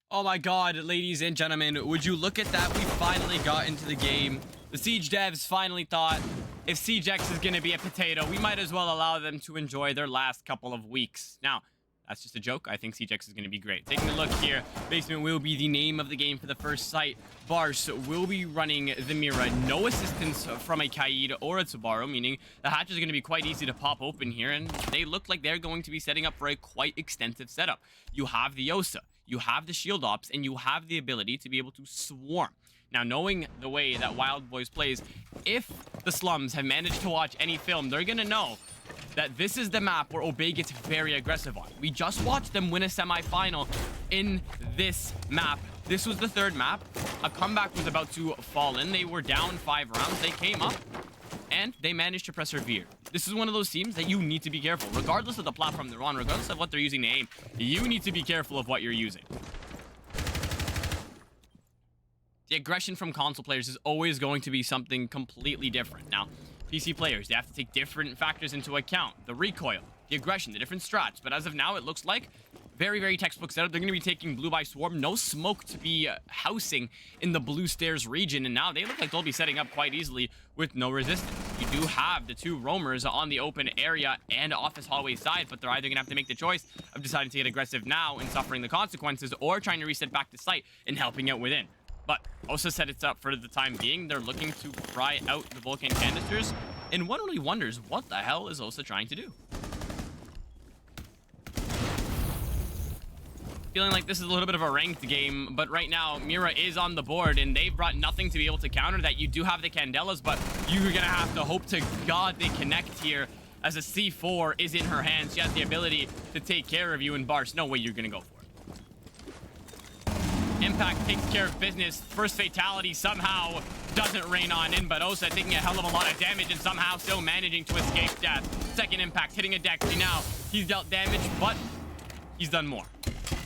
Oh my god, ladies and gentlemen, would you look at that? We finally got into the game. The Siege devs finally thought, if Siege X is going to be a potato, we might as well allow them to enjoy their last couple of weeks. Now, that's just a joke. I think Siege X is going to be great. Taking a look here, Basement will be the name of the game for the first site. Bars will be running the Mira. No assistance from a Kaid or a Tsubaru, meaning the hatch is going to be quite easy to pop open here, and they look like they're going to be setting up for a quite extensive setup. You have the Osa, you have the shield ops, and you have the ability to be able to swarm. Now, knowing the way that WildboyZ plays, if the Slums have managed to watch any film, they're going to know that this is the map where Obey gets very aggressive on. We just watched them win a semi-final in this map. This was the third map. A comeback was about to fall in. They were down 5 rounds. They came up, and they managed to persevere. This is one of those teams that you need to be careful. Regardless of the platform they're on, regardless of what they're using to aim, you need to be careful of what you're using. The aggression from console players is always going to be something completely different. Now, PC players, they have to take different factors into account. The recoil, the aggression, the different strats. But as of now, it looks like very, very textbook setup. They're going to be taking blue by swarm. No smoke to be housing in the blue stairs region. And now they look like they'll be setting up quite easily with no resistance. You do have the 2 roamers on the open area and office hallway side, but they're either going to have to make the choice of deciding to get aggressive now and suffering the consequences, or trying to reset back to site and helping out within. But Osa set it up for the time being. They're looking to pry out the Vulcan canisters, and one only wonders, what the hell is Osa trying to do? Feeling like this is a little bit of a ranked game, but right now, Mira is on the board, and they've brought nothing to be able to counter that. You do have the Candelas, but you're gonna have to hope to God they connect here, as a C4 is in her hands. She has the ability to take care of you, and Bars, no way you're gonna go for it. Impact takes care of business. First fatality somehow doesn't rain on in, but Osa taking a hell of a lot of damage and somehow still managing to escape death. Second impact hitting a deck. Now he's dealt damage, but he's done more.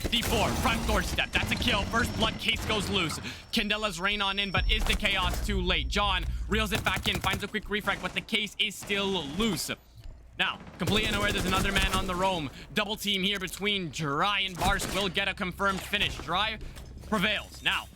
D4, front doorstep. That's a kill. First blood, case goes loose. Candela's rain on in, but is the chaos too late? John reels it back in, finds a quick refrag, but the case is still loose. Now, completely unaware there's another man on the roam. Double team here between Dry and Bars will get a confirmed finish. Dry prevails. Now,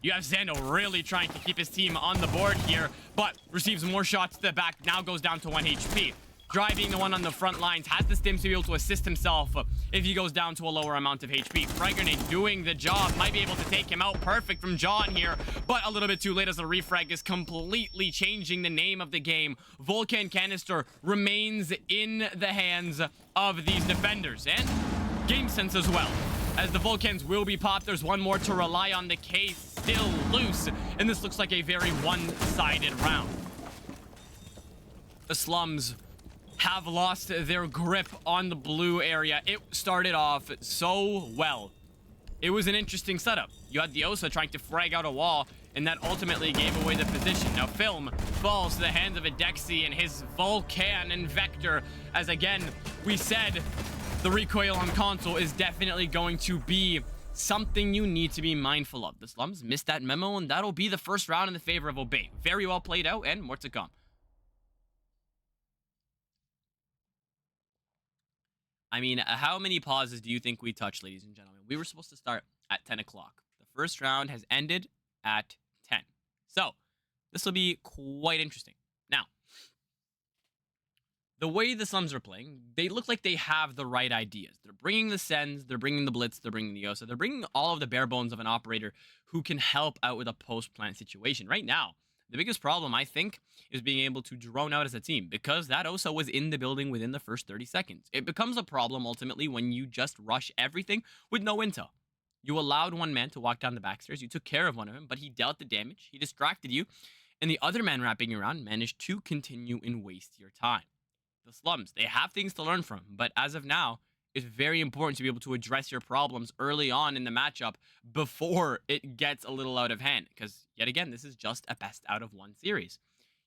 you have Zando really trying to keep his team on the board here, but receives more shots to the back, now goes down to 1 HP. Dry being the one on the front lines, has the stims to be able to assist himself if he goes down to a lower amount of HP. Frag Grenade doing the job, might be able to take him out. Perfect from John here, but a little bit too late as the refrag is completely changing the name of the game. Vulcan Canister remains in the hands of these defenders, and game sense as well, as the Vulcans will be popped. There's one more to rely on. The case still loose, and this looks like a very one-sided round. The Slums have lost their grip on the blue area. It started off so well. It was an interesting setup. You had the Osa trying to frag out a wall, and that ultimately gave away the position. Now, Film falls to the hands of a Dexy and his Vulcan and Vector, as again, we said the recoil on console is definitely going to be something you need to be mindful of. The Slums missed that memo, and that'll be the first round in the favor of Obey. Very well played out, and more to come. I mean, how many pauses do you think we touched, ladies and gentlemen? We were supposed to start at 10 o'clock. The first round has ended at 10. So, this will be quite interesting. Now, the way the Slums are playing, they look like they have the right ideas. They're bringing the Sens, they're bringing the Blitz, they're bringing the Osa, they're bringing all of the bare bones of an operator who can help out with a post-plant situation. Right now, the biggest problem, I think, is being able to drone out as a team, because that Osa was in the building within the first 30 seconds. It becomes a problem, ultimately, when you just rush everything with no intel. You allowed one man to walk down the backstairs, you took care of one of him, but he dealt the damage, he distracted you, and the other man wrapping around managed to continue and waste your time. The Slums, they have things to learn from, but as of now, it's very important to be able to address your problems early on in the matchup before it gets a little out of hand, because yet again, this is just a best out of 1 series.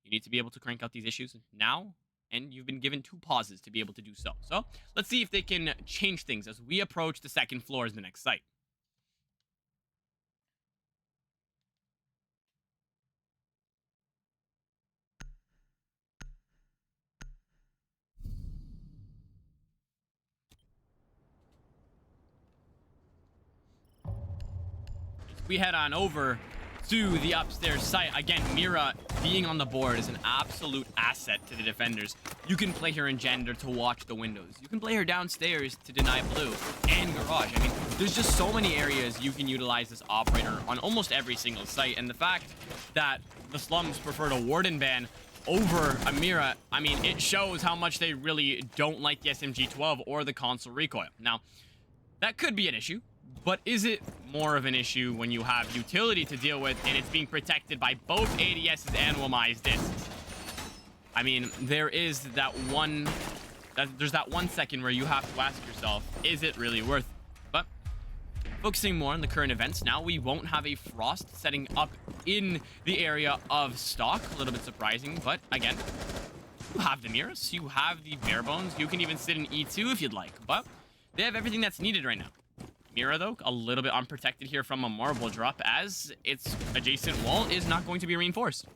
You need to be able to crank out these issues now, and you've been given 2 pauses to be able to do so. So let's see if they can change things as we approach the second floor as the next site. we head on over to the upstairs site. Again, Mira being on the board is an absolute asset to the defenders. You can play her in janitor to watch the windows. You can play her downstairs to deny blue and garage. I mean, there's just so many areas you can utilize this operator on almost every single site. And the fact that the Slums preferred a Warden ban over a Mira, I mean, it shows how much they really don't like the SMG-12 or the console recoil. Now, that could be an issue. But is it more of an issue when you have utility to deal with and it's being protected by both ADSs and WMI's discs? I mean, there's that 1 second where you have to ask yourself, is it really worth it? But focusing more on the current events, now we won't have a Frost setting up in the area of stock. A little bit surprising, but again, you have the Miras, you have the bare bones, you can even sit in E2 if you'd like, but they have everything that's needed right now. Mira, though, a little bit unprotected here from a marble drop, as its adjacent wall is not going to be reinforced.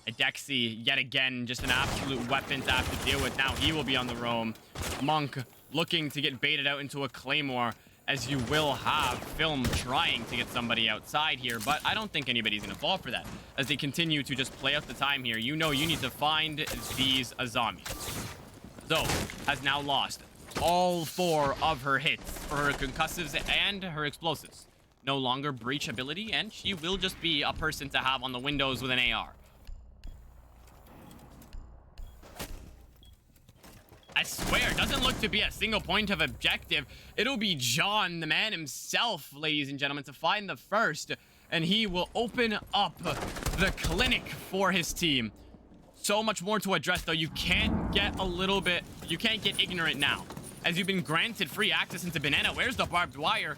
Adexi, yet again, just an absolute weapon to have to deal with. Now he will be on the roam. Monk looking to get baited out into a Claymore, as you will have Film trying to get somebody outside here, but I don't think anybody's going to fall for that. As they continue to just play out the time here, you know you need to find these zombies. Zoe has now lost all 4 of her hits for her concussives and her explosives. No longer breach ability, and she will just be a person to have on the windows with an AR. I swear, it doesn't look to be a single point of objective. It'll be John, the man himself, ladies and gentlemen, to find the first. And he will open up the clinic for his team. So much more to address, though. You can't get ignorant now. As you've been granted free access into Banana, where's the barbed wire?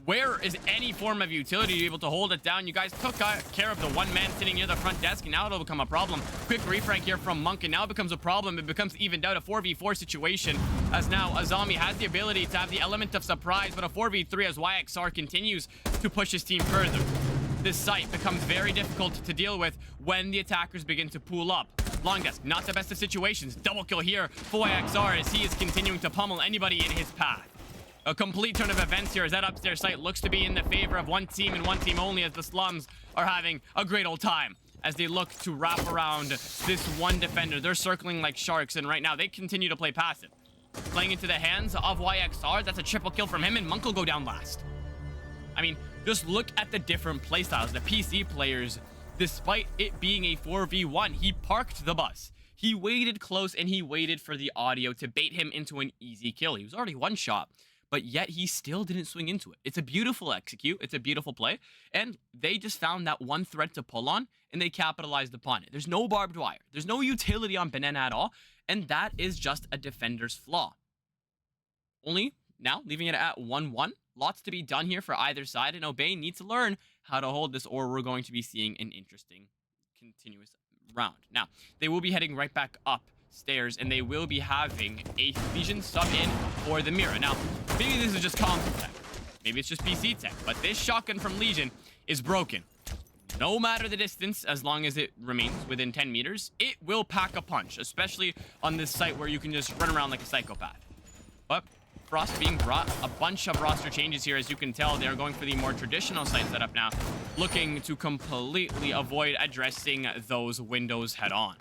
Where is any form of utility to be able to hold it down? You guys took care of the one man sitting near the front desk, and now it'll become a problem. Quick refrank here from Monk, and now it becomes a problem. It becomes evened out, a 4v4 situation, as now a zombie has the ability to have the element of surprise, but a 4v3 as YXR continues to push his team further. This site becomes very difficult to deal with when the attackers begin to pool up. Long desk, not the best of situations. Double kill here for YXR as he is continuing to pummel anybody in his path. A complete turn of events here as that upstairs site looks to be in the favor of one team and one team only, as the Slums are having a great old time as they look to wrap around this one defender. They're circling like sharks, and right now they continue to play passive. Playing into the hands of YXR, that's a triple kill from him, and Monk will go down last. I mean, just look at the different playstyles. The PC players, despite it being a 4v1, he parked the bus. He waited close, and he waited for the audio to bait him into an easy kill. He was already one shot, but yet he still didn't swing into it. It's a beautiful execute. It's a beautiful play. And they just found that one thread to pull on, and they capitalized upon it. There's no barbed wire. There's no utility on Banana at all. And that is just a defender's flaw. Only now, leaving it at 1-1. Lots to be done here for either side. And Obey needs to learn how to hold this, or we're going to be seeing an interesting continuous round. Now, they will be heading right back up stairs, and they will be having a Legion sub in for the Mira. Now, maybe this is just console tech. Maybe it's just PC tech, but this shotgun from Legion is broken. No matter the distance, as long as it remains within 10 meters, it will pack a punch, especially on this site where you can just run around like a psychopath. But Frost being brought, a bunch of roster changes here. As you can tell, they're going for the more traditional site setup now, looking to completely avoid addressing those windows head on.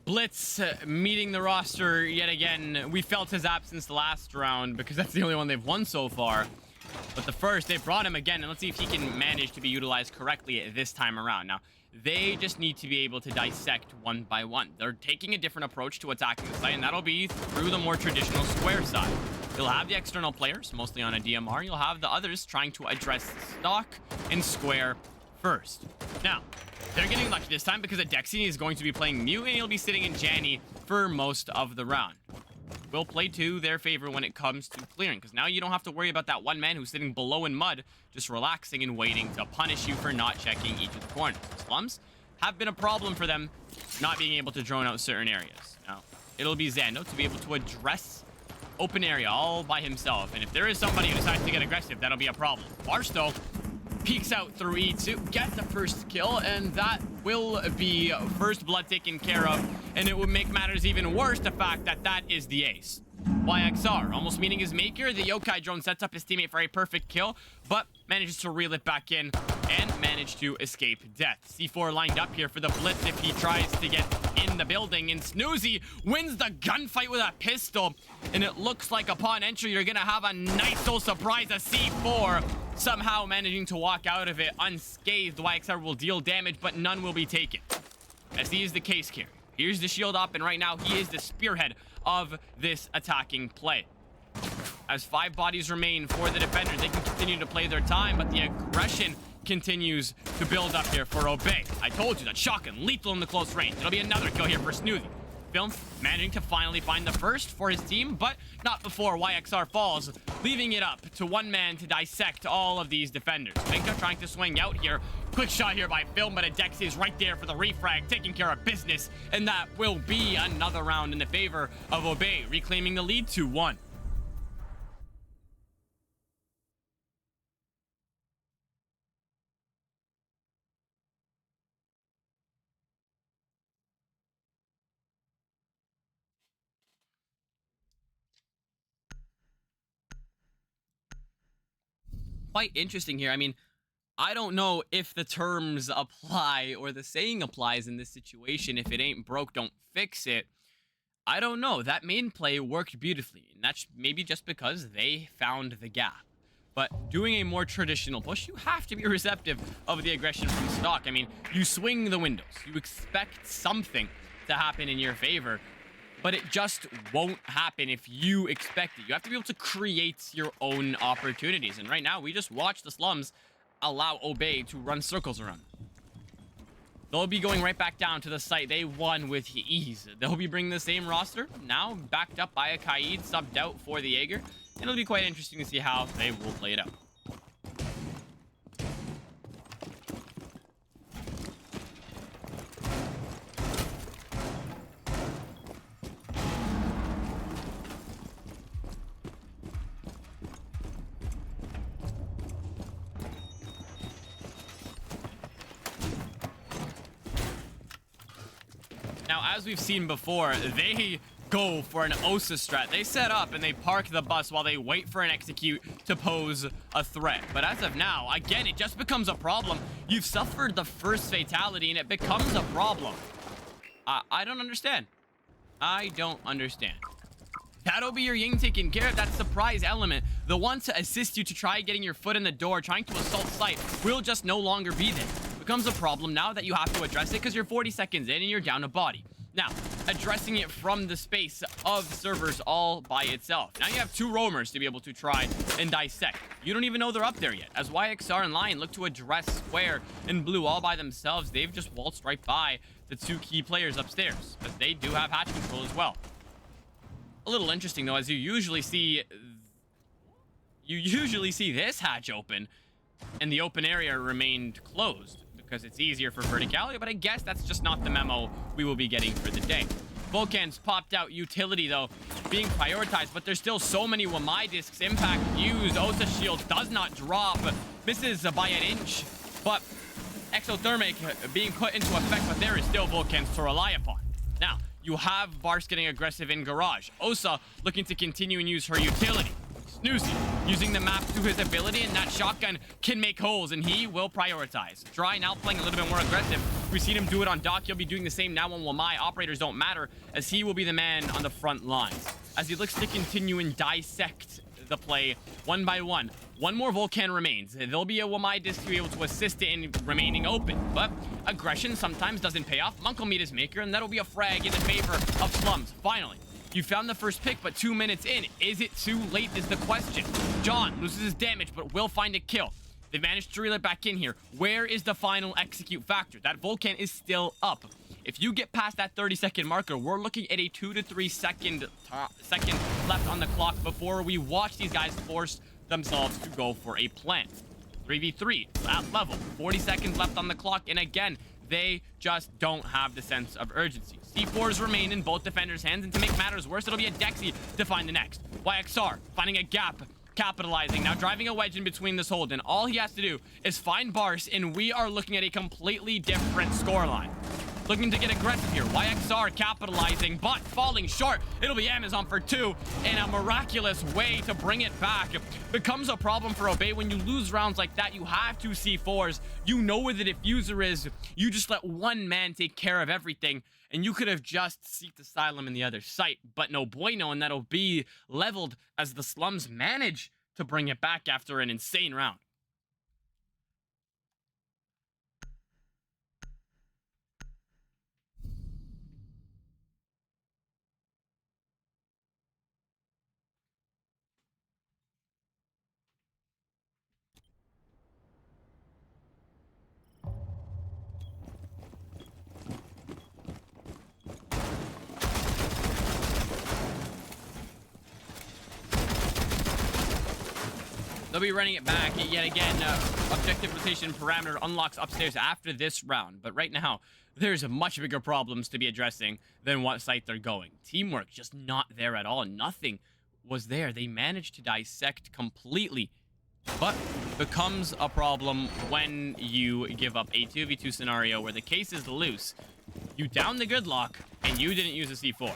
Blitz meeting the roster yet again. We felt his absence last round because that's the only one they've won so far. But the first, they brought him again, and let's see if he can manage to be utilized correctly this time around. Now, they just need to be able to dissect one by one. They're taking a different approach to attacking the site, and that'll be through the more traditional square side. You'll have the external players, mostly on a DMR. You'll have the others trying to address stock and square first. Now, they're getting lucky this time because Adexi is going to be playing Mute and he'll be sitting in Janny for most of the round. Will play to their favor when it comes to clearing, because now you don't have to worry about that one man who's sitting below in mud, just relaxing and waiting to punish you for not checking each of the corners. Slums have been a problem for them not being able to drone out certain areas. Now, it'll be Zando to be able to address open area all by himself, and if there is somebody who decides to get aggressive, that'll be a problem. Barstow peeks out through E2, gets the first kill, and that will be first blood taken care of, and it would make matters even worse the fact that that is the ace. YXR almost meeting his maker. The Yokai drone sets up his teammate for a perfect kill, but manages to reel it back in and manage to escape death. C4 lined up here for the blitz if he tries to get in the building, and Snoozy wins the gunfight with a pistol, and it looks like upon entry you're gonna have a nice little surprise. A C4 somehow managing to walk out of it unscathed. YXR will deal damage, but none will be taken, as he is the case carry. Here's the shield up, and right now he is the spearhead of this attacking play. As 5 bodies remain for the defenders, they can continue to play their time, but the aggression continues to build up here for Obey. I told you that shotgun, lethal in the close range. It'll be another kill here for Snoozy. Film managing to finally find the first for his team, but not before YXR falls, leaving it up to one man to dissect all of these defenders. Minka trying to swing out here. Quick shot here by Film, but Adexi is right there for the refrag, taking care of business, and that will be another round in the favor of Obey, reclaiming the lead 2-1. Quite interesting here. I mean, I don't know if the terms apply or the saying applies in this situation. If it ain't broke, don't fix it. I don't know. That main play worked beautifully, and that's maybe just because they found the gap. But doing a more traditional push, you have to be receptive of the aggression from stock. I mean, you swing the windows. You expect something to happen in your favor, but it just won't happen if you expect it. You have to be able to create your own opportunities. And right now, we just watch the Slums allow Obey to run circles around. They'll be going right back down to the site they won with ease. They'll be bringing the same roster, now backed up by a Kaid, subbed out for the Jaeger. And it'll be quite interesting to see how they will play it out. Now, as we've seen before, they go for an Osa strat. They set up and they park the bus while they wait for an execute to pose a threat. But as of now, again, it just becomes a problem. You've suffered the first fatality and it becomes a problem. I don't understand. I don't understand. That'll be your Ying taking care of that surprise element. The one to assist you to try getting your foot in the door, trying to assault site, will just no longer be there. Becomes a problem now that you have to address it because you're 40 seconds in and you're down a body. Now, addressing it from the space of servers all by itself. Now you have 2 roamers to be able to try and dissect. You don't even know they're up there yet. As YXR and Lion look to address Square and Blue all by themselves, they've just waltzed right by the 2 key players upstairs, but they do have hatch control as well. A little interesting though, as you usually see this hatch open and the open area remained closed, because it's easier for verticality, but I guess that's just not the memo we will be getting for the day. Vulcan's popped out utility, though, being prioritized, but there's still so many Wamai discs. Impact used. Osa shield does not drop. Misses by an inch, but exothermic being put into effect, but there is still Vulcans to rely upon. Now, you have Bars getting aggressive in garage. Osa looking to continue and use her utility. Snoozy using the map to his ability, and that shotgun can make holes, and he will prioritize. Dry now playing a little bit more aggressive. We've seen him do it on Doc. He'll be doing the same now on Wamai. Operators don't matter, as he will be the man on the front lines. As he looks to continue and dissect the play one by one. One more Vulcan remains. There'll be a Wamai disc to be able to assist it in remaining open, but aggression sometimes doesn't pay off. Monk will meet his maker, and that'll be a frag in the favor of Slums. Finally, you found the first pick, but 2 minutes in. Is it too late is the question. John loses his damage, but will find a kill. They managed to reel it back in here. Where is the final execute factor? That Volcan is still up. If you get past that 30-second marker, we're looking at a 2 to 3 second left on the clock before we watch these guys force themselves to go for a plant. 3v3 at level, 40 seconds left on the clock, and again, they just don't have the sense of urgency. C4s remain in both defenders' hands, and to make matters worse, it'll be a Dexy to find the next. YXR finding a gap, capitalizing, now driving a wedge in between this hold, and all he has to do is find Bars, and we are looking at a completely different scoreline. Looking to get aggressive here. YXR capitalizing, but falling short. It'll be Amazon for 2, and a miraculous way to bring it back. Becomes a problem for Obey when you lose rounds like that. You have 2 C4s. You know where the diffuser is. You just let one man take care of everything, and you could have just seeked asylum in the other site, but no bueno, and that'll be leveled as the Slums manage to bring it back after an insane round. They'll be running it back yet again. Objective rotation parameter unlocks upstairs after this round. But right now, there's much bigger problems to be addressing than what site they're going. Teamwork just not there at all. Nothing was there. They managed to dissect completely. But becomes a problem when you give up a 2v2 scenario where the case is loose. You down the good lock, and you didn't use a C4.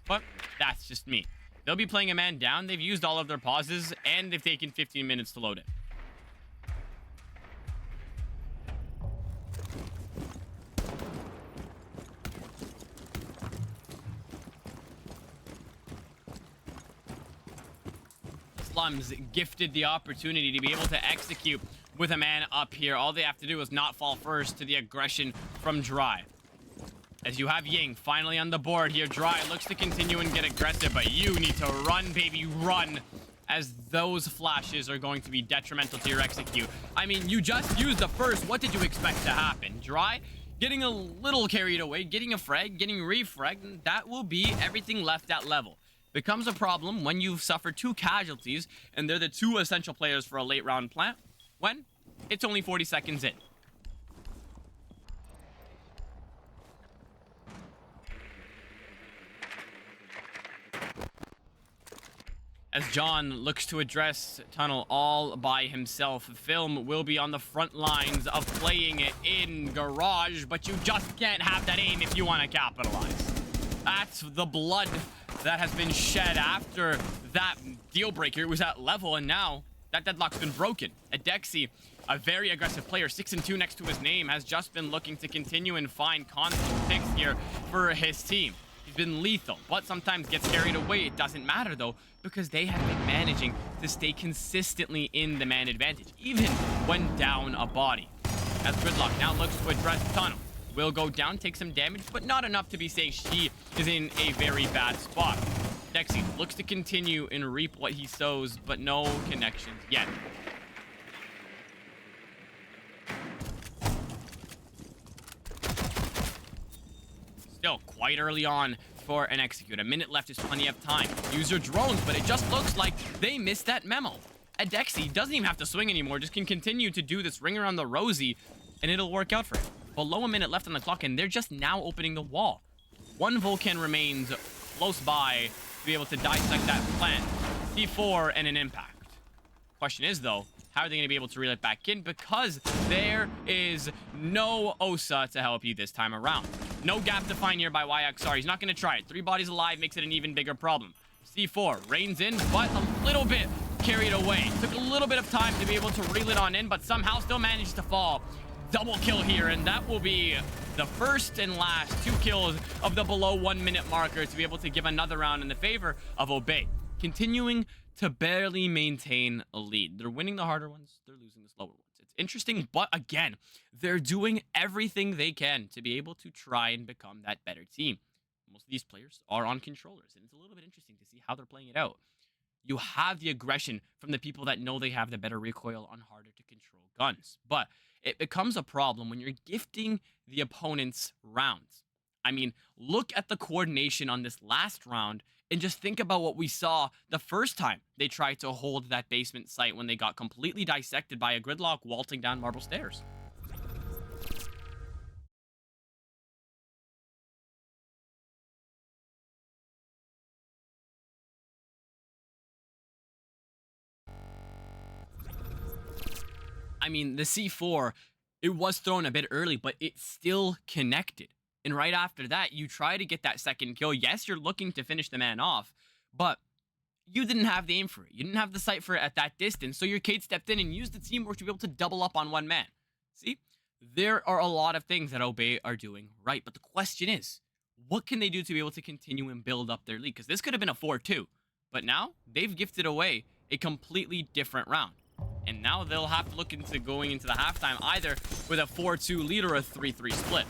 But that's just me. They'll be playing a man down. They've used all of their pauses, and they've taken 15 minutes to load it. Slums gifted the opportunity to be able to execute with a man up here. All they have to do is not fall first to the aggression from Dry. As you have Ying finally on the board here. Dry looks to continue and get aggressive, but you need to run, baby, run, as those flashes are going to be detrimental to your execute. I mean, you just used the first. What did you expect to happen? Dry getting a little carried away, getting a frag, getting refragged, and that will be everything left at level. Becomes a problem when you've suffered 2 casualties, and they're the 2 essential players for a late round plant, when it's only 40 seconds in. As John looks to address Tunnel all by himself, Film will be on the front lines of playing it in Garage, but you just can't have that aim if you want to capitalize. That's the blood that has been shed after that deal breaker. It was at level, and now that deadlock's been broken. Adexi, a very aggressive player, 6-2 next to his name, has just been looking to continue and find constant picks here for his team. He's been lethal, but sometimes gets carried away. It doesn't matter, though, because they have been managing to stay consistently in the man advantage, even when down a body. As Gridlock now looks to address Tunnel. Will go down, take some damage, but not enough to be saying she is in a very bad spot. Dexy looks to continue and reap what he sows, but no connections yet. Still quite early on for an execute. A minute left is plenty of time. Use your drones, but it just looks like they missed that memo. Adexi doesn't even have to swing anymore, just can continue to do this ring around the rosy, and it'll work out for him. Below a minute left on the clock, and they're just now opening the wall. 1 Vulcan remains close by to be able to dissect that plant. C4 and an impact. Question is, though, how are they going to be able to reel it back in? Because there is no Osa to help you this time around. No gap to find here by YXR. He's not going to try it. 3 bodies alive makes it an even bigger problem. C4 reigns in, but a little bit carried away. Took a little bit of time to be able to reel it on in, but somehow still managed to fall. Double kill here, and that will be the first and last 2 kills of the below 1 minute marker to be able to give another round in the favor of Obey. Continuing to barely maintain a lead. They're winning the harder ones, they're losing the slower ones. It's interesting, but again, they're doing everything they can to be able to try and become that better team. Most of these players are on controllers, and it's a little bit interesting to see how they're playing it out. You have the aggression from the people that know they have the better recoil on harder to control guns. But it becomes a problem when you're gifting the opponent's rounds. I mean, look at the coordination on this last round and just think about what we saw the first time they tried to hold that basement site when they got completely dissected by a gridlock waltzing down marble stairs. I mean, the C4, it was thrown a bit early, but it still connected. And right after that, you try to get that second kill. Yes, you're looking to finish the man off, but you didn't have the aim for it. You didn't have the sight for it at that distance. So your Cade stepped in and used the teamwork to be able to double up on one man. See, there are a lot of things that Obey are doing right. But the question is, what can they do to be able to continue and build up their lead? Because this could have been a 4-2. But now they've gifted away a completely different round. And now they'll have to look into going into the halftime either with a 4-2 lead or a 3-3 split.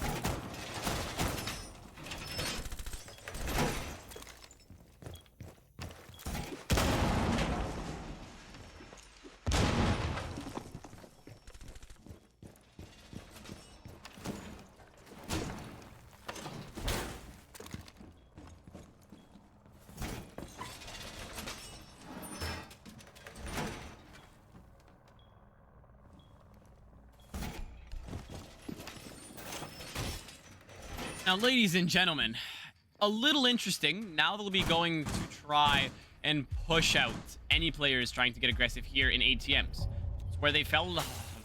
Now, ladies and gentlemen, a little interesting. Now they'll be going to try and push out any players trying to get aggressive here in ATMs. It's where they fell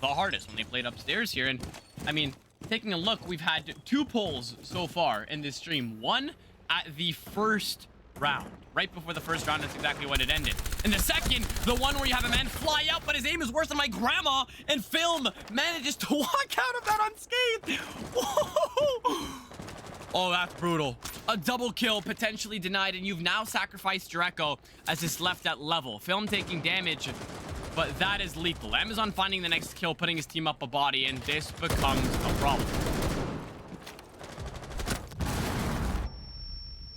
the hardest when they played upstairs here. And, I mean, taking a look, we've had 2 polls so far in this stream. One at the first round. Right before the first round, that's exactly what it ended. And the second, the one where you have a man fly out, but his aim is worse than my grandma, and Film manages to walk out of that unscathed. Whoa! Oh, that's brutal. A double kill potentially denied, and you've now sacrificed Draco as it's left at level. Film taking damage, but that is lethal. Amazon finding the next kill, putting his team up a body, and this becomes a problem.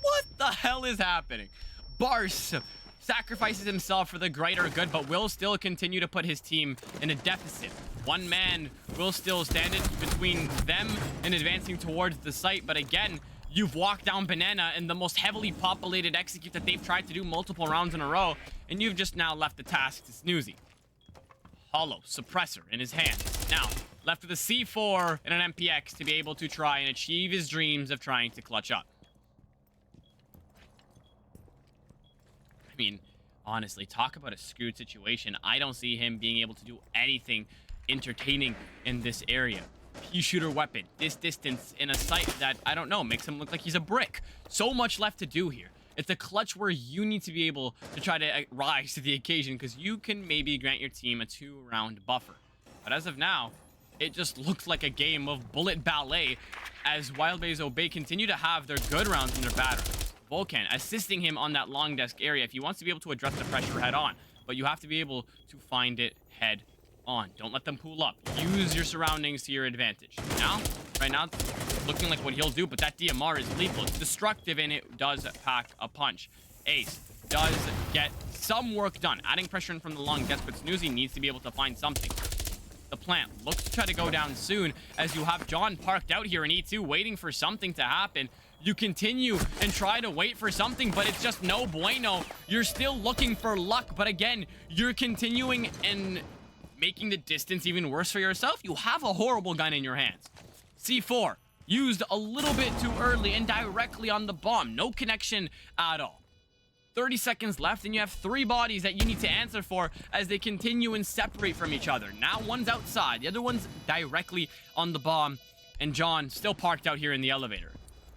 What the hell is happening? Bars sacrifices himself for the greater good, but will still continue to put his team in a deficit. One man will still stand in between them and advancing towards the site, but again, you've walked down Banana in the most heavily populated execute that they've tried to do multiple rounds in a row, and you've just now left the task to Snoozy. Hollow suppressor in his hand. Now, left with a C4 and an MPX to be able to try and achieve his dreams of trying to clutch up. I mean, honestly, talk about a screwed situation. I don't see him being able to do anything entertaining in this area. Pea shooter weapon, this distance in a site that, I don't know, makes him look like he's a brick. So much left to do here. It's a clutch where you need to be able to try to rise to the occasion, because you can maybe grant your team a 2-round buffer. But as of now, it just looks like a game of bullet ballet as WildboyZ Obey continue to have their good rounds and their bad rounds. Volcan assisting him on that long desk area if he wants to be able to address the pressure head on, but you have to be able to find it head on. Don't let them pull up. Use your surroundings to your advantage. Now, right now, looking like what he'll do, but that DMR is lethal. It's destructive, and it does pack a punch. Ace does get some work done. Adding pressure in from the long desk, but Snoozy needs to be able to find something. The plant looks to try to go down soon, as you have John parked out here in E2, waiting for something to happen. You continue and try to wait for something, but it's just no bueno. You're still looking for luck, but again, you're continuing and making the distance even worse for yourself. You have a horrible gun in your hands. C4 used a little bit too early and directly on the bomb. No connection at all. 30 seconds left, and you have 3 bodies that you need to answer for as they continue and separate from each other. Now one's outside, the other one's directly on the bomb, and John still parked out here in the elevator.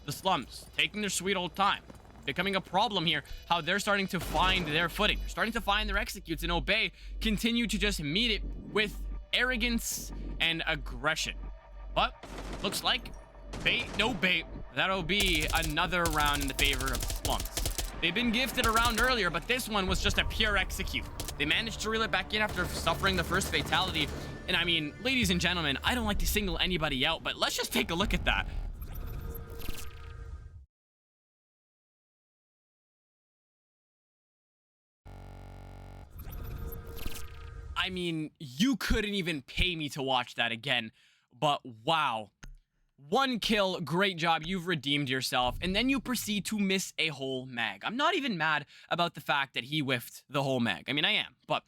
The SLUMS taking their sweet old time. Becoming a problem here, how they're starting to find their footing. They're starting to find their executes, and Obey continue to just meet it with arrogance and aggression. But looks like bait, no bait. That'll be another round in the favor of SLUMS. They've been gifted a round earlier, but this one was just a pure execute. They managed to reel it back in after suffering the first fatality. And I mean, ladies and gentlemen, I don't like to single anybody out, but let's just take a look at that. I mean, you couldn't even pay me to watch that again. But wow. 1 kill, great job, you've redeemed yourself, and then you proceed to miss a whole mag. I'm not even mad about the fact that he whiffed the whole mag. I mean, I am, but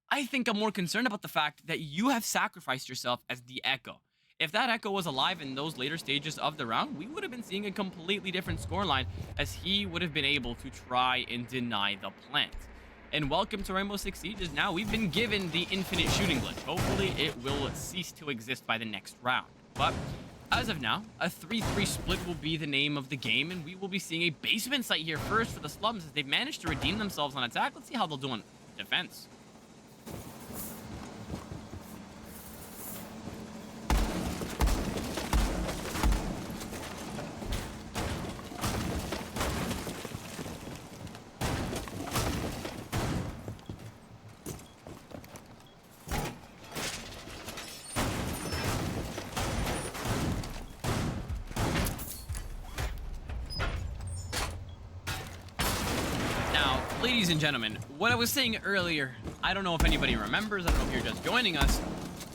I think I'm more concerned about the fact that you have sacrificed yourself as the Echo. If that Echo was alive in those later stages of the round, we would have been seeing a completely different scoreline, as he would have been able to try and deny the plant. And welcome to Rainbow Six Sieges. Now we've been given the infinite shooting glitch. Hopefully it will cease to exist by the next round. But as of now, a 3-3 split will be the name of the game, and we will be seeing a basement site here first for the Slums as they've managed to redeem themselves on attack. Let's see how they'll do on defense. Ladies and gentlemen, what I was saying earlier, I don't know if anybody remembers, I don't know if you're just joining us.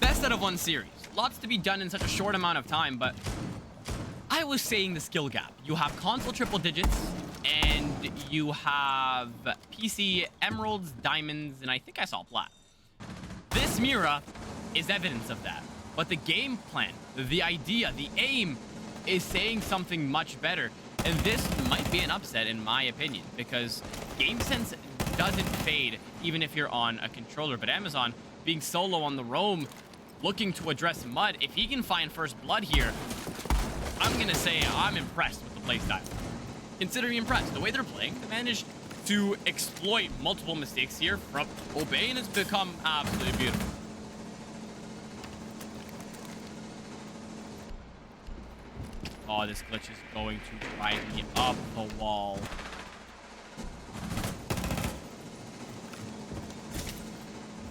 Best out of 1 series. Lots to be done in such a short amount of time, but I was saying the skill gap. You have console triple digits, and you have PC emeralds, diamonds, and I think I saw plat. This Mira is evidence of that. But the game plan, the idea, the aim is saying something much better. And this might be an upset in my opinion, because game sense doesn't fade even if you're on a controller. But Amazon being solo on the roam, looking to address Mud, if he can find first blood here, I'm gonna say I'm impressed with the playstyle. Considering impressed, the way they're playing, they managed to exploit multiple mistakes here from Obey, and it's become absolutely beautiful. Oh, this glitch is going to drive me up the wall.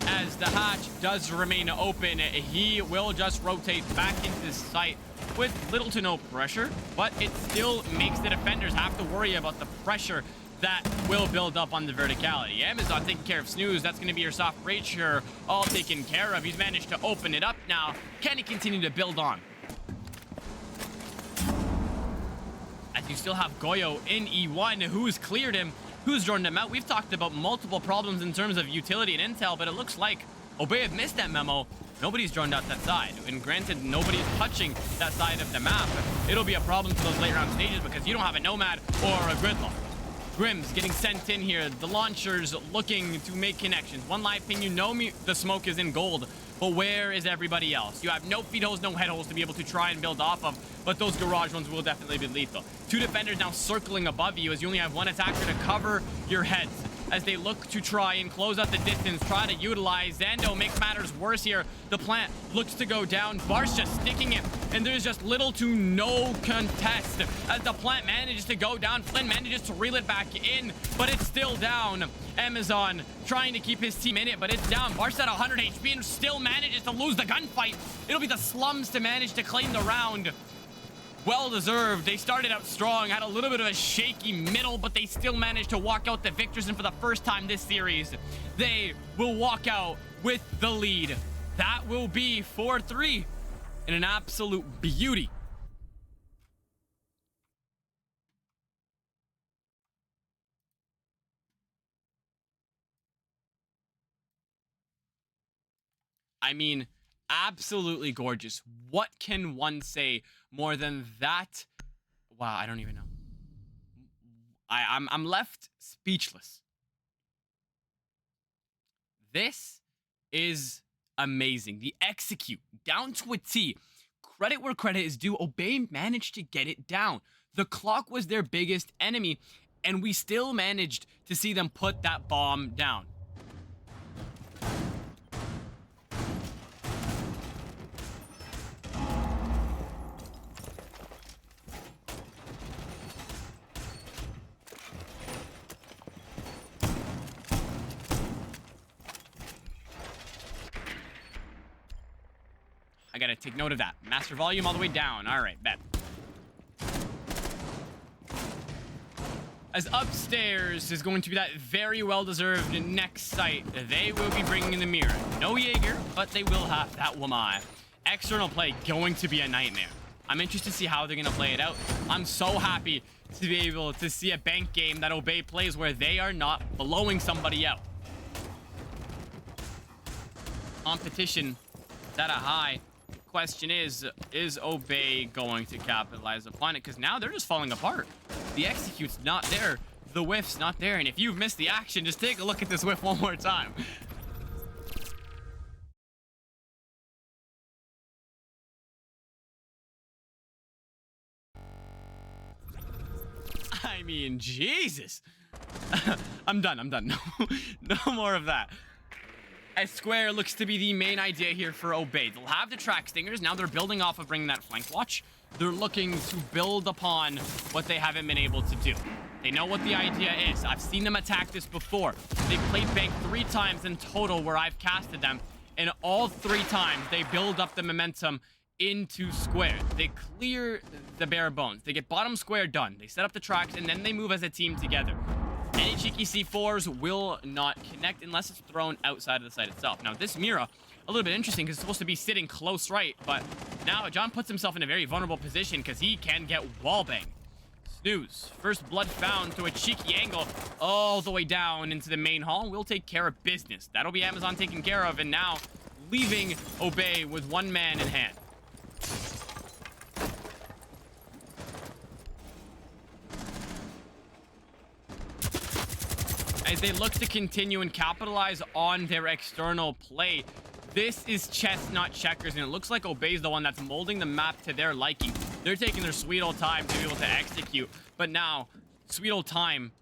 As the hatch does remain open, he will just rotate back into the site with little to no pressure, but it still makes the defenders have to worry about the pressure that will build up on the verticality. Amazon taking care of Snooze. That's going to be your soft breacher all taken care of. He's managed to open it up now. Can he continue to build on? As you still have Goyo in E1, who's cleared him, who's drawn him out. We've talked about multiple problems in terms of utility and intel, but it looks like Obey have missed that memo. Nobody's drawn out that side. And granted, nobody's touching that side of the map. It'll be a problem for those late round stages because you don't have a Nomad or a Gridlock. Scrims getting sent in here. The launchers looking to make connections. One live ping, you know me, the smoke is in gold. But where is everybody else? You have no feed holes, no head holes to be able to try and build off of, but those garage ones will definitely be lethal. 2 defenders now circling above you as you only have 1 attacker to cover your heads as they look to try and close out the distance, try to utilize. Zando makes matters worse here. The plant looks to go down. Bar's just sticking it, and there's just little to no contest as the plant manages to go down. Flynn manages to reel it back in, but it's still down. Amazon trying to keep his team in it, but it's down. Bar's at 100 HP and still manages to lose the gunfight. It'll be the Slums to manage to claim the round. Well deserved. They started out strong, had a little bit of a shaky middle, but they still managed to walk out the victors, and for the first time this series, they will walk out with the lead. That will be 4-3 in an absolute beauty. I mean, absolutely gorgeous. What can one say more than that? Wow, I don't even know. I'm left speechless. This is amazing. The execute down to a T. Credit where credit is due. Obey managed to get it down. The clock was their biggest enemy, and we still managed to see them put that bomb down. I gotta take note of that. Master volume all the way down. All right, bet. as upstairs is going to be that very well-deserved next site. They will be bringing in the mirror. No Jaeger, but they will have that Wamai. External play going to be a nightmare. I'm interested to see how they're going to play it out. I'm so happy to be able to see a bank game that Obey plays where they are not blowing somebody out. Competition is at a high. Question is Obey going to capitalize upon it? Because now they're just falling apart. The execute's not there. The whiff's not there. And if you've missed the action, just take a look at this whiff one more time. I mean, Jesus. I'm done. No more of that. As Square looks to be the main idea here for Obey. They'll have the track stingers. Now they're building off of bringing that flank watch. They're looking to build upon what they haven't been able to do. They know what the idea is. I've seen them attack this before. They've played bank 3 times in total where I've casted them. And all 3 times, they build up the momentum into Square. They clear the bare bones. They get bottom square done. They set up the tracks, and then they move as a team together. Any cheeky C4s will not connect unless it's thrown outside of the site itself. Now, this Mira, a little bit interesting because it's supposed to be sitting close right, but now John puts himself in a very vulnerable position because he can get wallbang. Snooze. First blood found to a cheeky angle all the way down into the main hall. We'll take care of business. That'll be Amazon taken care of, and now leaving Obey with 1 man in hand. As they look to continue and capitalize on their external play, this is chess, not checkers, and it looks like Obey's the one that's molding the map to their liking. They're taking their sweet old time to be able to execute, but now, sweet old time,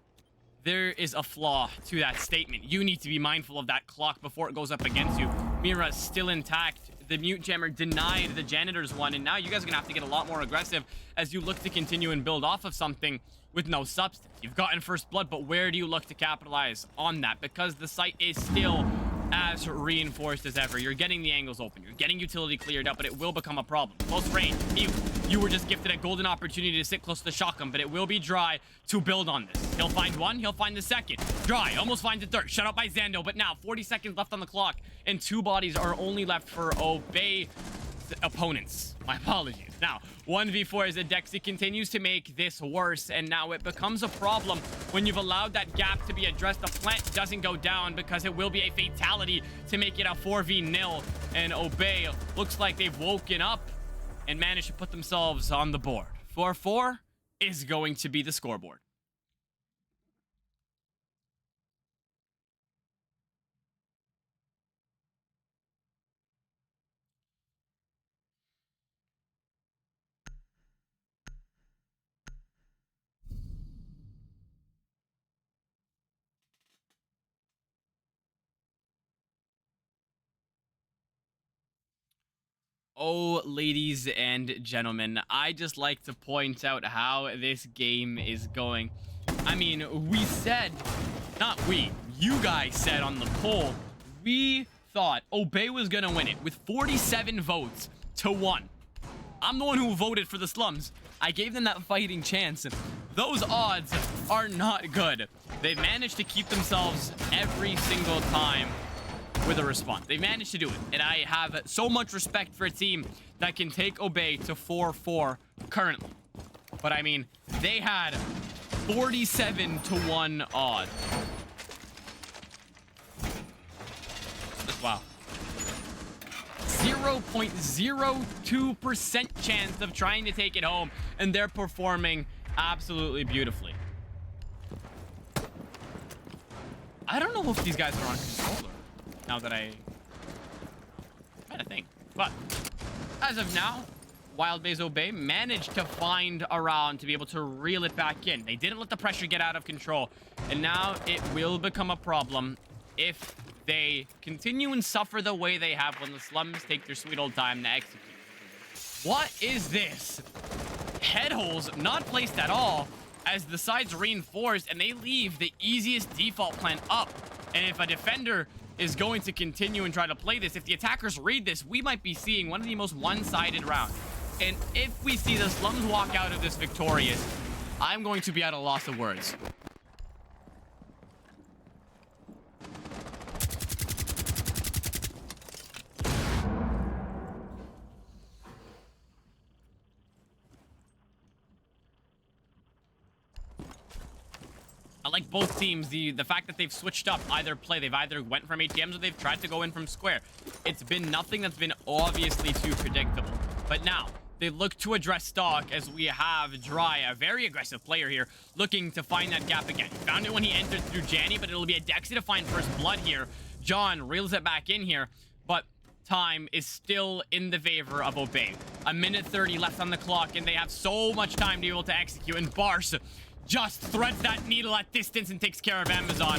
there is a flaw to that statement. You need to be mindful of that clock before it goes up against you. Mira's still intact. The mute jammer denied the janitor's one, and now you guys are gonna have to get a lot more aggressive as you look to continue and build off of something with no substance. You've gotten first blood, but where do you look to capitalize on that? Because the site is still as reinforced as ever. You're getting the angles open. You're getting utility cleared up, but it will become a problem. Close range, mute. You were just gifted a golden opportunity to sit close to shotgun, but it will be Dry to build on this. He'll find one, he'll find the second. Dry almost finds the third. Shut out by Zando, but now 40 seconds left on the clock, and 2 bodies are only left for Obey opponents. My apologies. Now, 1v4 as Adexi continues to make this worse, and now it becomes a problem when you've allowed that gap to be addressed. The plant doesn't go down because it will be a fatality to make it a 4v0, and Obey looks like they've woken up and managed to put themselves on the board. 4-4 is going to be the scoreboard. Oh, ladies and gentlemen, I just like to point out how this game is going. I mean, we said, not we, you guys said on the poll, we thought Obey was gonna win it with 47 votes to 1. I'm the one who voted for the SLUMS. I gave them that fighting chance. Those odds are not good. They've managed to keep themselves every single time with a response. They managed to do it, and I have so much respect for a team that can take Obey to 4-4 currently. But I mean, they had 47 to 1 odd. Wow. 0.02% chance of trying to take it home, and they're performing absolutely beautifully. I don't know if these guys are on controller. Now that I kind of think. But as of now, WildboyZ Obey managed to find a round to be able to reel it back in. They didn't let the pressure get out of control. And now it will become a problem if they continue and suffer the way they have when the SLUMS take their sweet old time to execute. What is this? Head holes not placed at all as the sides reinforced, and they leave the easiest default plan up. And if a defender is going to continue and try to play this, if the attackers read this, we might be seeing one of the most one-sided rounds. And if we see the SLUMS walk out of this victorious, I'm going to be at a loss of words. I like both teams. The fact that they've switched up either play. They've either went from ATMs or they've tried to go in from square. It's been nothing that's been obviously too predictable. But now, they look to address stock as we have Dry, a very aggressive player here, looking to find that gap again. He found it when he entered through Janny, but it'll be a Dexy to find first blood here. John reels it back in here, but time is still in the favor of Obey. A minute 30 left on the clock, and they have so much time to be able to execute, and Barce just threads that needle at distance and takes care of Amazon.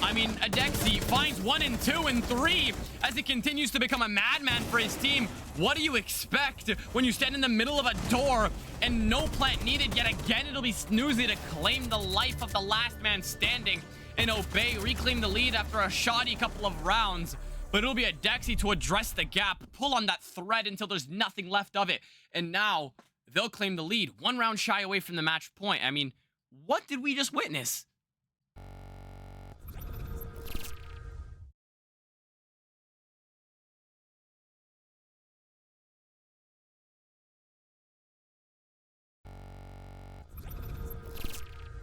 I mean, Adexi finds 1 and 2 and 3 as he continues to become a madman for his team. What do you expect when you stand in the middle of a door and no plant needed? Yet again, it'll be Snoozy to claim the life of the last man standing, and Obey reclaim the lead after a shoddy couple of rounds. But it'll be Adexi to address the gap, pull on that thread until there's nothing left of it. And now they'll claim the lead, 1 round shy away from the match point. I mean, what did we just witness?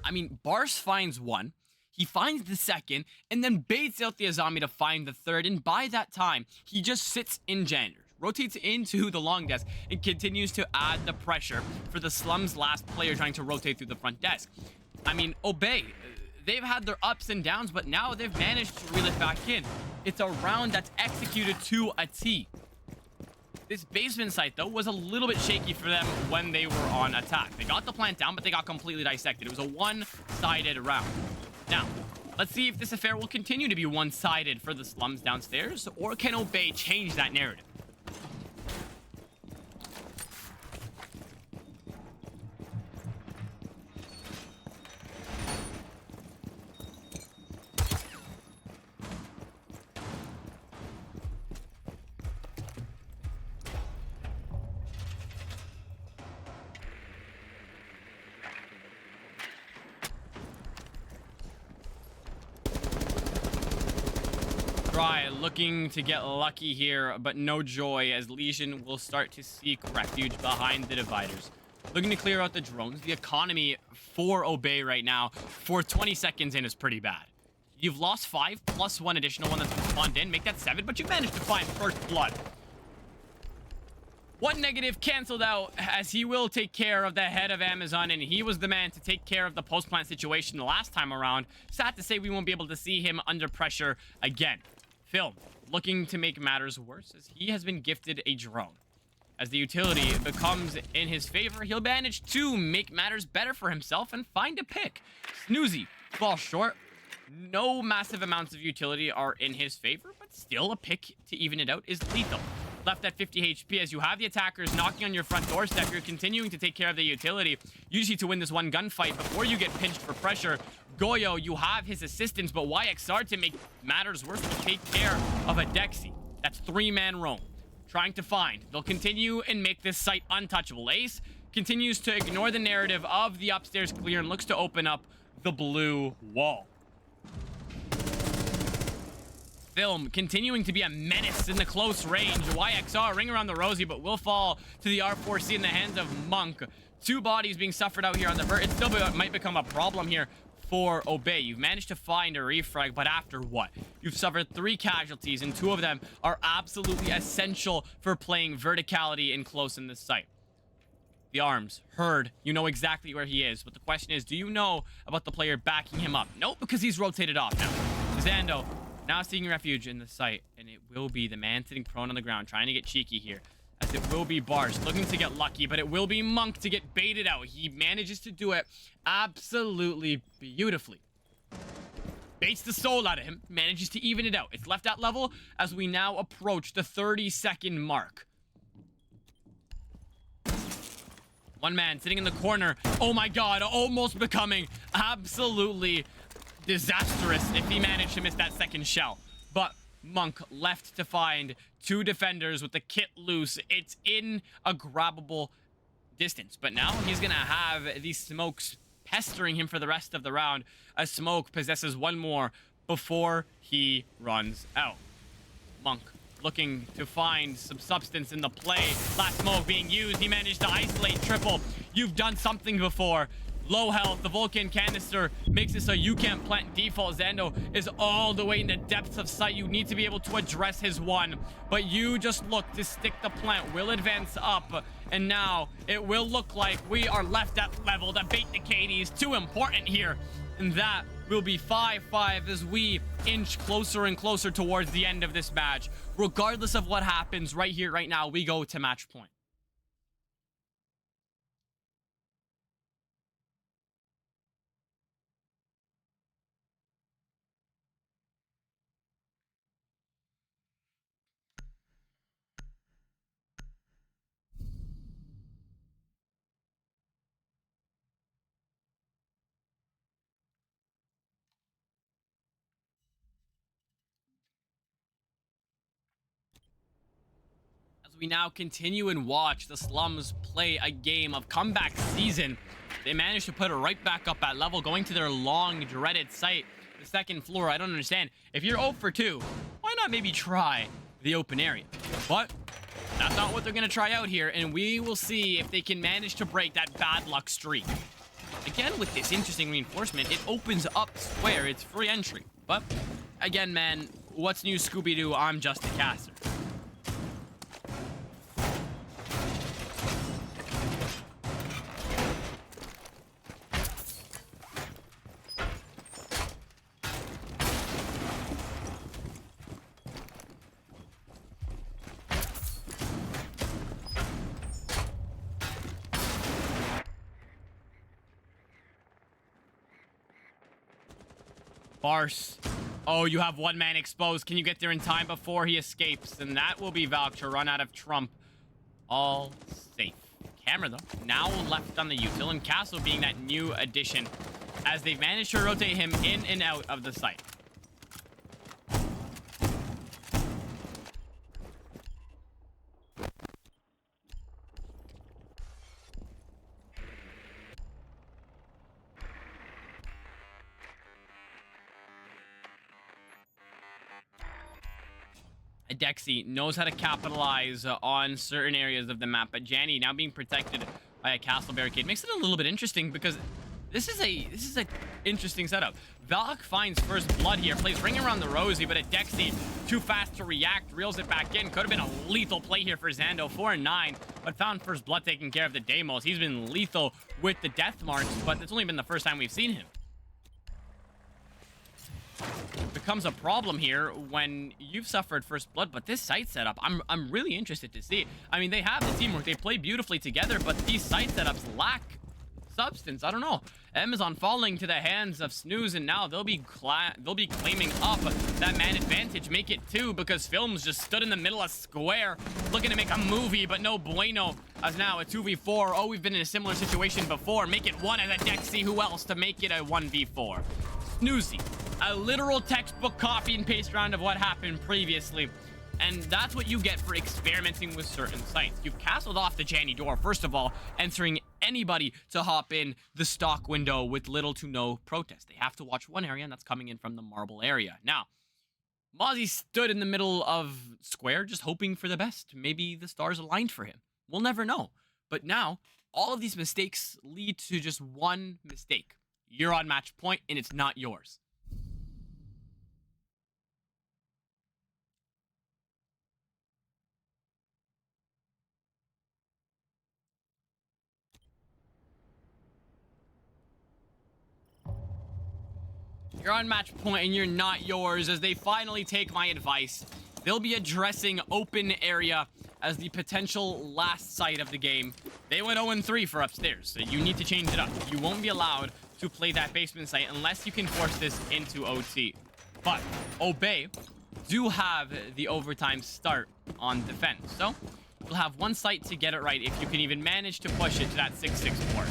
I mean, Barce finds 1, he finds the second, and then baits out the Azami to find the third, and by that time, he just sits in janitors, rotates into the long desk, and continues to add the pressure for the SLUMS last player trying to rotate through the front desk. I mean, Obey, they've had their ups and downs, but now they've managed to reel it back in. It's a round that's executed to a T. This basement site, though, was a little bit shaky for them when they were on attack. They got the plant down, but they got completely dissected. It was a one-sided round. Now, let's see if this affair will continue to be one-sided for the SLUMS downstairs, or can Obey change that narrative? Dry looking to get lucky here, but no joy as Legion will start to seek refuge behind the dividers. Looking to clear out the drones. The economy for Obey right now for 20 seconds in is pretty bad. You've lost 5 plus 1 additional one that's been spawned in. Make that 7, but you managed to find first blood. 1 negative canceled out as he will take care of the head of Amazon, and he was the man to take care of the post-plant situation the last time around. Sad to say we won't be able to see him under pressure again. Film looking to make matters worse as he has been gifted a drone. As the utility becomes in his favor, he'll manage to make matters better for himself and find a pick. Snoozy falls short. No massive amounts of utility are in his favor, but still a pick to even it out is lethal. Left at 50 HP as you have the attackers knocking on your front doorstep. You're continuing to take care of the utility. Usually to win this one gunfight before you get pinched for pressure. Goyo, you have his assistance, but YXR to make matters worse will take care of a Dexy. That's 3-man roam. Trying to find. They'll continue and make this site untouchable. Ace continues to ignore the narrative of the upstairs clear and looks to open up the blue wall. Film continuing to be a menace in the close range. YXR ring around the rosy, but will fall to the R4C in the hands of Monk. 2 bodies being suffered out here on the vert. It still might become a problem here for Obey. You've managed to find a refrag, but after what? You've suffered 3 casualties, and 2 of them are absolutely essential for playing verticality in close in this site. The arms, heard, you know exactly where he is, but the question is, do you know about the player backing him up? Nope, because he's rotated off now. Zando now seeking refuge in the site, and it will be the man sitting prone on the ground, trying to get cheeky here, as it will be Barce looking to get lucky, but it will be Monk to get baited out. He manages to do it absolutely beautifully. Baits the soul out of him, manages to even it out. It's left at level as we now approach the 30-second mark. 1 man sitting in the corner. Oh my god, almost becoming absolutely disastrous if he managed to miss that second shell. But Monk left to find 2 defenders with the kit loose. It's in a grabbable distance, but now he's gonna have these smokes pestering him for the rest of the round. A smoke possesses 1 more before he runs out. Monk looking to find some substance in the play. Last smoke being used. He managed to isolate triple. You've done something before. low health. The Vulcan canister makes it so you can't plant default. Zando is all the way in the depths of sight. You need to be able to address his one, but you just look to stick the plant. Will advance up, and now it will look like we are left at level to bait the KDs. Too important here, and that will be 5-5 as we inch closer and closer towards the end of this match. Regardless of what happens right here, right now, we go to match point. We now continue and watch the Slums play a game of comeback season. They managed to put it right back up at level, going to their long dreaded site, the second floor. I don't understand. If you're 0 for 2, why not maybe try the open area? But that's not what they're going to try out here, and we will see if they can manage to break that bad luck streak. Again, with this interesting reinforcement, it opens up square. It's free entry. But again, man, what's new, Scooby-Doo? I'm just a caster. Barce. Oh, you have one man exposed. Can you get there in time before he escapes? And that will be Valk to run out of Trump. All safe. Camera, though, now left on the util, and Castle being that new addition as they've managed to rotate him in and out of the site. Dexy knows how to capitalize on certain areas of the map, but Janny now being protected by a castle barricade makes it a little bit interesting because this is a interesting setup. Valk finds first blood here, plays ring around the Rosie, but a Dexy too fast to react, reels it back in. Could have been a lethal play here for Zando, 4 and 9, but found first blood taking care of the Deimos. He's been lethal with the death marks, but it's only been the first time we've seen him. Becomes a problem here when you've suffered first blood, but this site setup, I'm really interested to see. I mean, they have the teamwork, they play beautifully together, but these site setups lack substance. I don't know. Amazon falling to the hands of Snooze, and now they'll be claiming up that man advantage. Make it 2 because Films just stood in the middle of square looking to make a movie, but no bueno. As now a 2v4. Oh, we've been in a similar situation before. Make it 1 as a Dexy. Who else to make it a 1v4? Snoozy. A literal textbook copy and paste round of what happened previously. And that's what you get for experimenting with certain sites. You've castled off the Janny door, first of all, entering anybody to hop in the stock window with little to no protest. They have to watch one area, and that's coming in from the marble area. Now, Mozzie stood in the middle of square, just hoping for the best. Maybe the stars aligned for him. We'll never know. But now, all of these mistakes lead to just one mistake. You're on match point, and it's not yours. You're on match point and you're not yours as they finally take my advice. They'll be addressing open area as the potential last site of the game. They went 0-3 for upstairs, so you need to change it up. You won't be allowed to play that basement site unless you can force this into OT. But Obey do have the overtime start on defense, so you'll have one site to get it right if you can even manage to push it to that 6-6 port.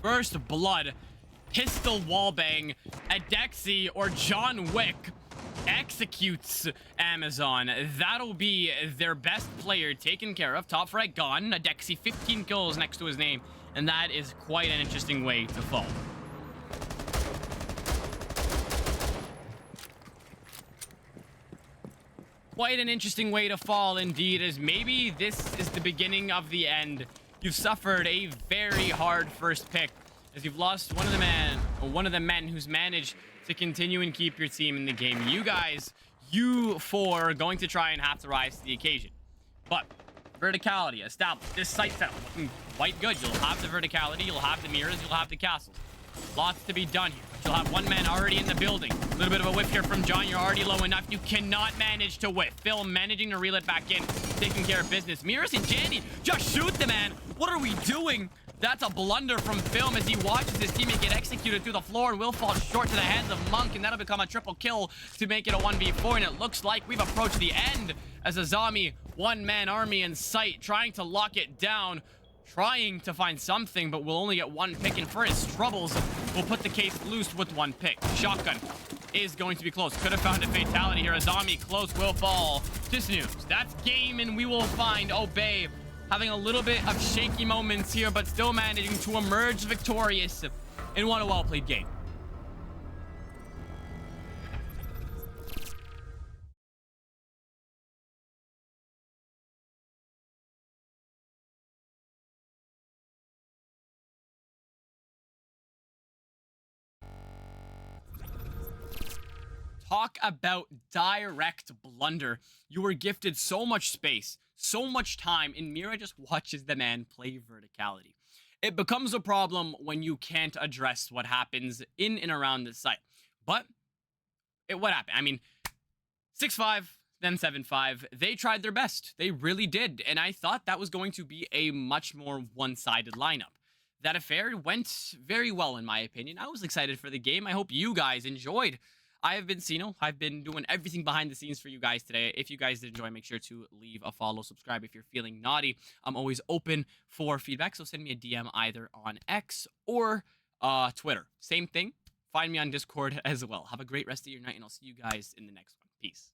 First blood, pistol wallbang, Adexi or John Wick executes Amazon. That'll be their best player taken care of. Top right gone. Adexi 15 kills next to his name. And that is quite an interesting way to fall. Quite an interesting way to fall indeed, as maybe this is the beginning of the end. You've suffered a very hard first pick, as you've lost one of the men who's managed to continue and keep your team in the game. You four are going to try and have to rise to the occasion. But verticality established. This site setup looking quite good. You'll have the verticality, you'll have the mirrors, you'll have the castles. Lots to be done here. But you'll have one man already in the building. A little bit of a whiff here from John. You're already low enough. You cannot manage to whiff. Phil managing to reel it back in, taking care of business. Mirrors and Jandy, just shoot the man. What are we doing? That's a blunder from Film as he watches his teammate get executed through the floor and will fall short to the hands of Monk, and that'll become a triple kill to make it a 1v4, and it looks like we've approached the end as a zombie one-man army in sight, trying to lock it down, trying to find something, but will only get one pick, and for his troubles, will put the case loose with one pick. Shotgun is going to be close. Could have found a fatality here. A zombie close will fall to snooze. That's game, and we will find Obey having a little bit of shaky moments here, but still managing to emerge victorious in one well-played game. Talk about direct blunder. You were gifted so much space, so much time, and Mira just watches the man play verticality. It becomes a problem when you can't address what happens in and around the site. But what happened? I mean, 6-5, then 7-5. They tried their best. They really did. And I thought that was going to be a much more one-sided lineup. That affair went very well, in my opinion. I was excited for the game. I hope you guys enjoyed. I have been Sino. I've been doing everything behind the scenes for you guys today. If you guys did enjoy, make sure to leave a follow, subscribe if you're feeling naughty. I'm always open for feedback, so send me a DM either on X or Twitter. Same thing. Find me on Discord as well. Have a great rest of your night, and I'll see you guys in the next one. Peace.